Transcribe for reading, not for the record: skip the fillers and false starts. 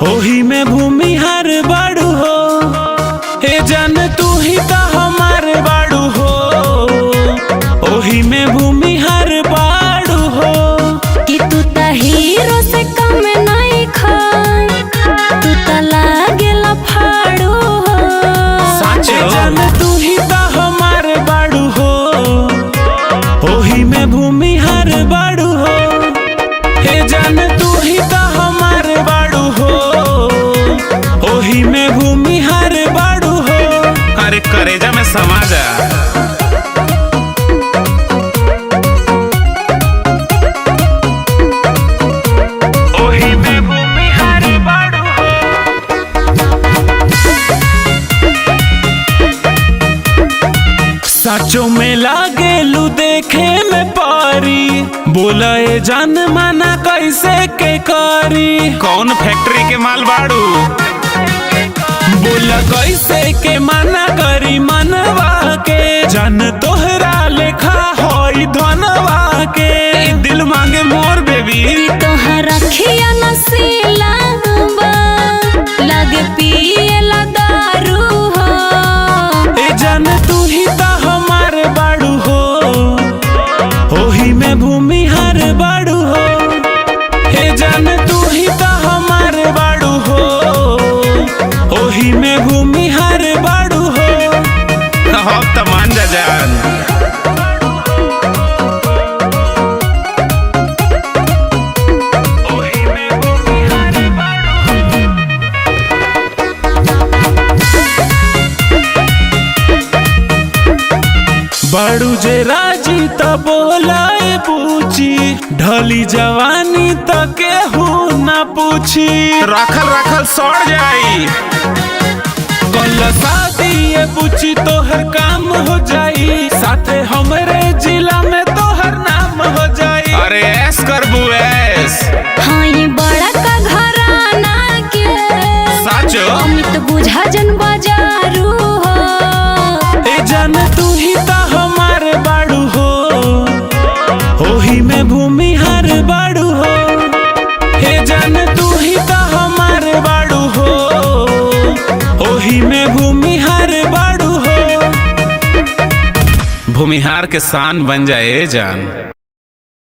ओही में भूमिहार बाड़ू हो, हे जान तू ही तो हमार बाड़ू हो। ओही में भूमिहार बाड़ू हो कि तू ता हीरो से कम नहीं खा, तू ता लागेला फाड़ू हो। हे जान तू ही तो हमार बाड़ू हो, ओही में भूमिहार बाड़ू हो। हे जान तू ही तो हमार बाड़ू हो, ओही में भूमिहार बाड़ू हो। अरे करेजा में समा जा। ओही में भूमिहार बाड़ू हो। साचो में लागेलू देखे में पारी, बोला ए जान माना कैसे के करी। कौन फैक्ट्री के माल बाड़ू, बोला कैसे के मना करी मनवा के। जान तोहरा लेखा होई धनवा के, दिल मांगे मोर बेबी। तोहरा खिया नसीला बा, लगे पिएला दारू हो। ए जान तू ही ता हमार बाड़ू हो, ओही में भूमिहार बाड़ू हो। हे जान तू ही ता हमार बाड़ू हो, ओही में भूमिहार बाड़ू हो। हो त मान जा जान। ओही में भूमिहार बाड़ू हो। बाड़ू जे राजी त बोलाए पूछी, ढली जवानी त केहू ना पूछी। रखल रखल सड़ जाई, कल शादी ये पूछी तोहर काम हो जाई। साथे हमरे जिला में तोहर नाम हो जाई। अरे ऐस करबू ऐस। हाँ ये बड़ा का घराना के, साचो अमित बुझा जन बाजारू हो। ए जान तू ही ता हमार बाड़ू हो, ओही में भूमिहार बाड़ू हो। हे जान तू ही ता हमार बाड़ू हो, ओही में भूमिहार बाड़ू हो। भूमिहार के शान बन जाए जान।